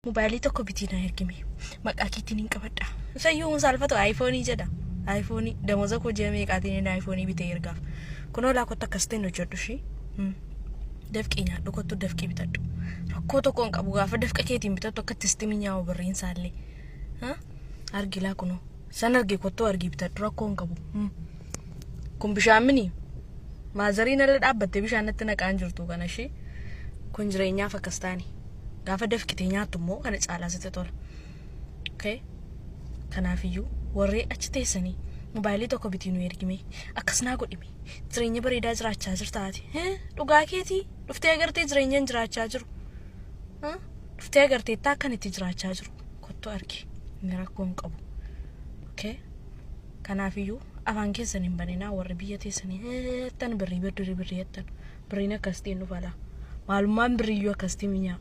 Mobaayilii tokko bitiin ergime. Maqaa keetiin hin qabadha. Sayyuu salphatu iPhone jedha. iPhone damoza ko jeemee qaatiin iPhone bitee ergaaf. Kunoo laakotta akkasiin hojjedhu shi. Dafqii nyaadhu kottu dafqii bitadhu. Rakkoo tokkoon qabu gaafa dafqa keetiin bitadhu akka tistimii nyaa'u barreen saallee. Argilaa kunoo. San argee kottu argii bitadhu rakkoon qabu. Kun bishaan mini. Maazariin irra dhaabbattee bishaan natti naqaan jirtu kana shi. Kun jireenyaaf akkas taani. Gaafa dafqitee nyaattu immoo kana caalaa sitti tola. Okay? Kanaafiyyuu warree achi teessanii mobaayilii tokko bitii nu ergime akkas naa godhime. Jireenya bareedaa jiraachaa jirtaati. Dhugaa keetii dhuftee agartee jireenyaan jiraachaa jiru. Dhuftee agartee akkan itti jiraachaa jiru. Kottu argi. Inni rakkoon qabu. Okay? Kanaafiyyuu afaan keessan hin baninaa warri biyya teessanii tan birrii ettan. Birriin akkasitiin dhufala. Maalummaan birriyyuu akkasitiin minyaa.